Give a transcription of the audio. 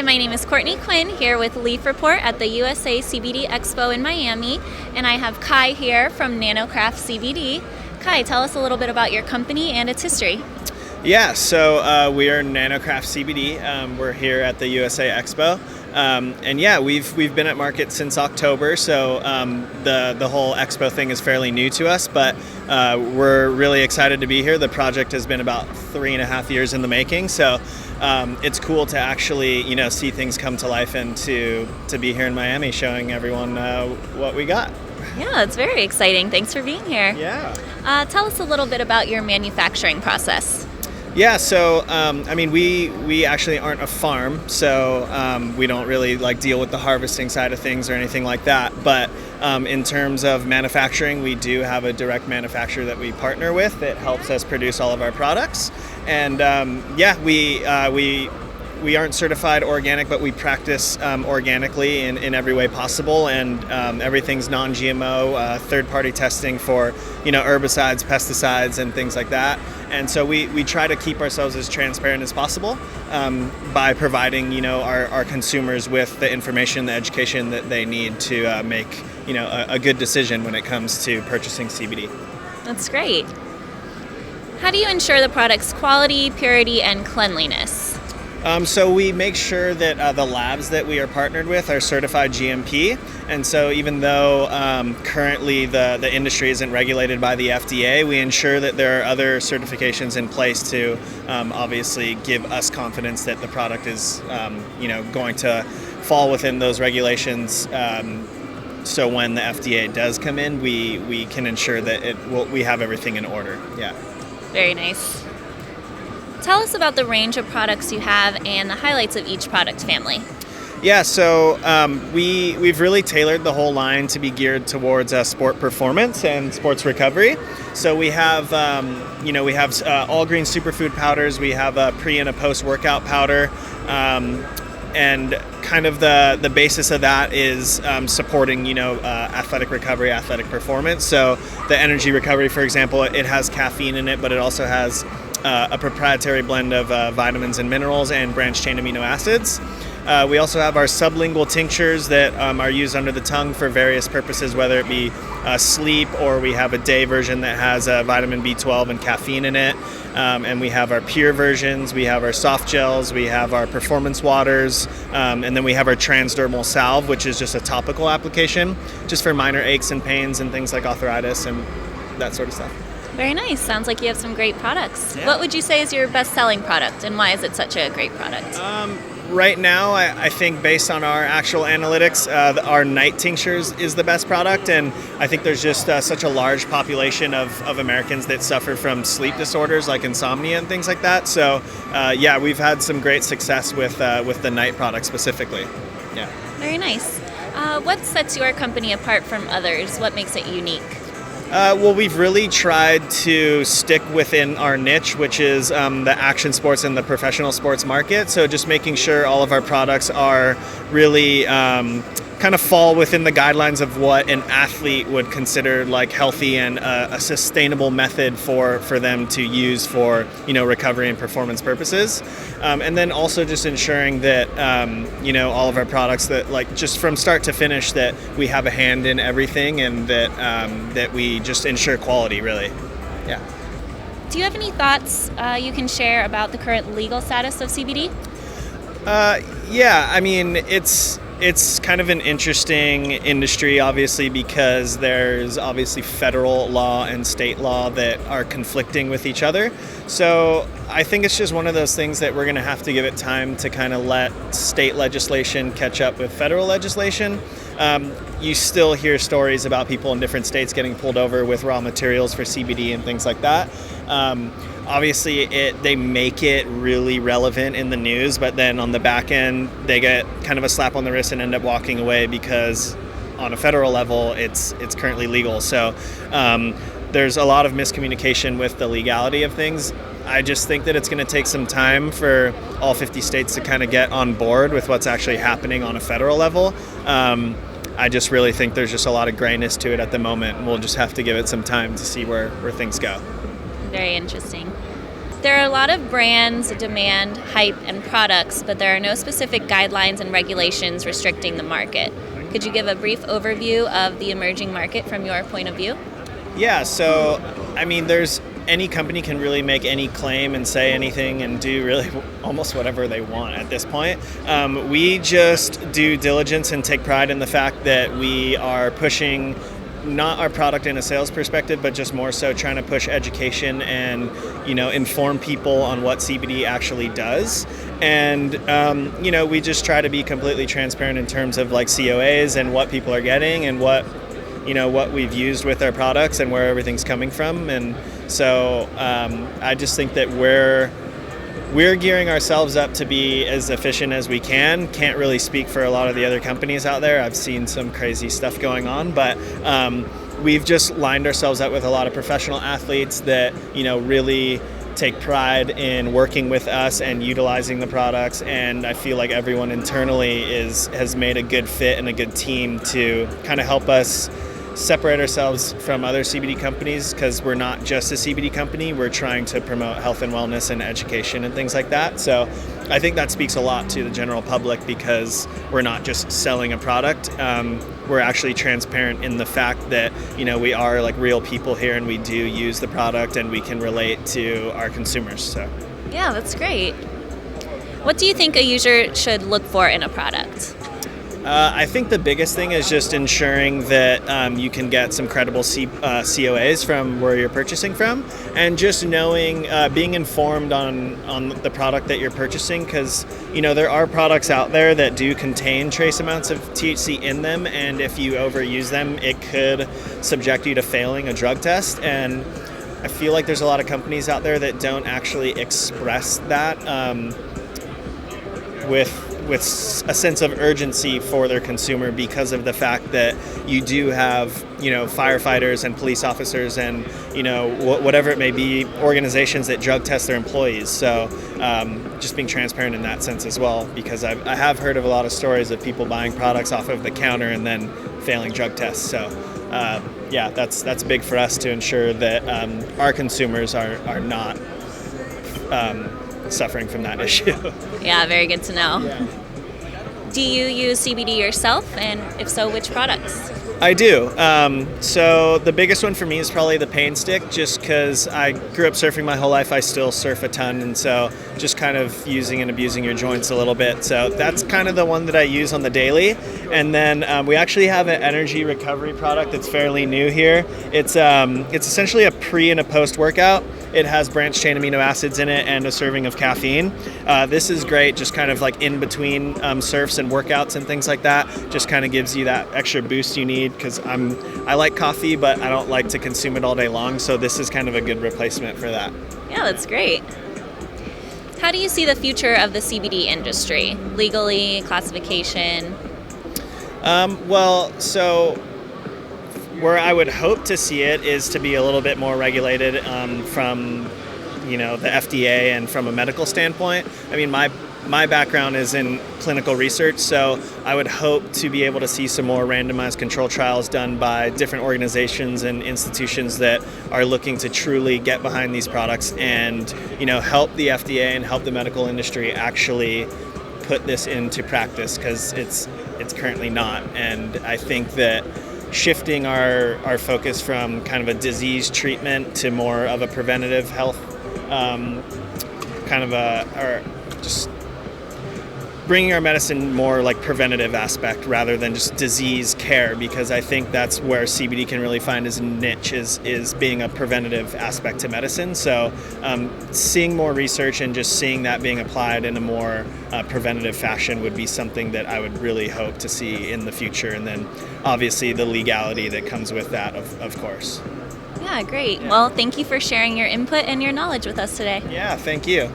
Hi, my name is Courtney Quinn here with Leafreport at the USA CBD Expo in Miami, and I have Kai here from Nanocraft CBD. Kai, tell us a little bit about your company and its history. Yeah, so we are Nanocraft CBD. We're here at the USA Expo, and yeah, we've been at market since October. So the whole expo thing is fairly new to us, but we're really excited to be here. The project has been about 3.5 years in the making, so it's cool to actually see things come to life and to be here in Miami, showing everyone what we got. Yeah, it's very exciting. Thanks for being here. Yeah. Tell us a little bit about your manufacturing process. Yeah, so we actually aren't a farm, so we don't really deal with the harvesting side of things or anything like that. But in terms of manufacturing, we do have a direct manufacturer that we partner with that helps us produce all of our products. And we aren't certified organic, but we practice organically in every way possible, and everything's non-GMO, third-party testing for herbicides, pesticides, and things like that. And so we try to keep ourselves as transparent as possible by providing our consumers with the information, the education that they need to make a good decision when it comes to purchasing CBD. That's great. How do you ensure the product's quality, purity, and cleanliness? So we make sure that the labs that we are partnered with are certified GMP, and so even though currently the industry isn't regulated by the FDA, we ensure that there are other certifications in place to obviously give us confidence that the product is going to fall within those regulations. So when the FDA does come in, we can ensure that we have everything in order. Yeah. Very nice. Tell us about the range of products you have and the highlights of each product family. Yeah, so we've really tailored the whole line to be geared towards sport performance and sports recovery. So we have all green superfood powders. We have a pre and a post workout powder, and kind of the basis of that is supporting athletic recovery, athletic performance. So the energy recovery, for example, it has caffeine in it, but it also has a proprietary blend of vitamins and minerals and branched-chain amino acids. We also have our sublingual tinctures that are used under the tongue for various purposes, whether it be sleep, or we have a day version that has vitamin B12 and caffeine in it. And we have our pure versions, we have our soft gels, we have our performance waters, and then we have our transdermal salve, which is just a topical application, just for minor aches and pains and things like arthritis and that sort of stuff. Very nice. Sounds like you have some great products. Yeah. What would you say is your best-selling product, and why is it such a great product? Right now, I think based on our actual analytics, our night tinctures is the best product, and I think there's just such a large population of Americans that suffer from sleep disorders like insomnia and things like that. So yeah, we've had some great success with the night product specifically. Yeah. Very nice. What sets your company apart from others? What makes it unique? Well, we've really tried to stick within our niche, which is the action sports and the professional sports market. So just making sure all of our products are really kind of fall within the guidelines of what an athlete would consider healthy and a sustainable method for them to use for recovery and performance purposes. And then also just ensuring that all of our products, that just from start to finish, that we have a hand in everything, and that we just ensure quality, really. Yeah. Do you have any thoughts you can share about the current legal status of CBD? Yeah, I mean, it's kind of an interesting industry, obviously, because there's obviously federal law and state law that are conflicting with each other. So I think it's just one of those things that we're going to have to give it time to kind of let state legislation catch up with federal legislation. You still hear stories about people in different states getting pulled over with raw materials for CBD and things like that. Obviously, they make it really relevant in the news, but then on the back end, they get kind of a slap on the wrist and end up walking away because on a federal level, it's currently legal. So there's a lot of miscommunication with the legality of things. I just think that it's going to take some time for all 50 states to kind of get on board with what's actually happening on a federal level. I just really think there's just a lot of grayness to it at the moment, and we'll just have to give it some time to see where things go. Very interesting. There are a lot of brands, demand, hype, and products, but there are no specific guidelines and regulations restricting the market. Could you give a brief overview of the emerging market from your point of view? Yeah, so I mean, any company can really make any claim and say anything and do really almost whatever they want at this point. We just do diligence and take pride in the fact that we are pushing not our product in a sales perspective, but just more so trying to push education and, inform people on what CBD actually does. And, we just try to be completely transparent in terms of like COAs and what people are getting and what we've used with our products and where everything's coming from. And so I just think that we're gearing ourselves up to be as efficient as we can. Can't really speak for a lot of the other companies out there. I've seen some crazy stuff going on, but we've just lined ourselves up with a lot of professional athletes that, really take pride in working with us and utilizing the products. And I feel like everyone internally has made a good fit and a good team to kind of help us separate ourselves from other CBD companies, because we're not just a CBD company. We're trying to promote health and wellness and education and things like that. So I think that speaks a lot to the general public, because we're not just selling a product. We're actually transparent in the fact that, we are like real people here and we do use the product and we can relate to our consumers. So Yeah, that's great. What do you think a user should look for in a product? I think the biggest thing is just ensuring that you can get some credible COAs from where you're purchasing from, and just knowing, being informed on the product that you're purchasing, because there are products out there that do contain trace amounts of THC in them, and if you overuse them, it could subject you to failing a drug test. And I feel like there's a lot of companies out there that don't actually express that with a sense of urgency for their consumer, because of the fact that you do have, firefighters and police officers and, whatever it may be, organizations that drug test their employees. So just being transparent in that sense as well, because I have heard of a lot of stories of people buying products off of the counter and then failing drug tests. So that's big for us to ensure that our consumers are not suffering from that issue. Yeah, very good to know. Yeah. Do you use CBD yourself, and if so, which products? I do. So the biggest one for me is probably the pain stick, just because I grew up surfing my whole life. I still surf a ton, and so just kind of using and abusing your joints a little bit. So that's kind of the one that I use on the daily. And then we actually have an energy recovery product that's fairly new here. It's essentially a pre and a post workout. It has branched chain amino acids in it and a serving of caffeine. This is great, just kind of like in between surfs and workouts and things like that. Just kind of gives you that extra boost you need, because I like coffee, but I don't like to consume it all day long. So this is kind of a good replacement for that. Yeah, that's great. How do you see the future of the CBD industry? Legally, classification? So where I would hope to see it is to be a little bit more regulated from, the FDA and from a medical standpoint. I mean, my background is in clinical research, so I would hope to be able to see some more randomized control trials done by different organizations and institutions that are looking to truly get behind these products and, help the FDA and help the medical industry actually put this into practice, because it's currently not. And I think that shifting our focus from kind of a disease treatment to more of a preventative health, just bringing our medicine more like preventative aspect rather than just disease care, because I think that's where CBD can really find its niche, is being a preventative aspect to medicine. So seeing more research and just seeing that being applied in a more preventative fashion would be something that I would really hope to see in the future. And then obviously the legality that comes with that, of course. Yeah, great. Yeah. Well, thank you for sharing your input and your knowledge with us today. Yeah, thank you.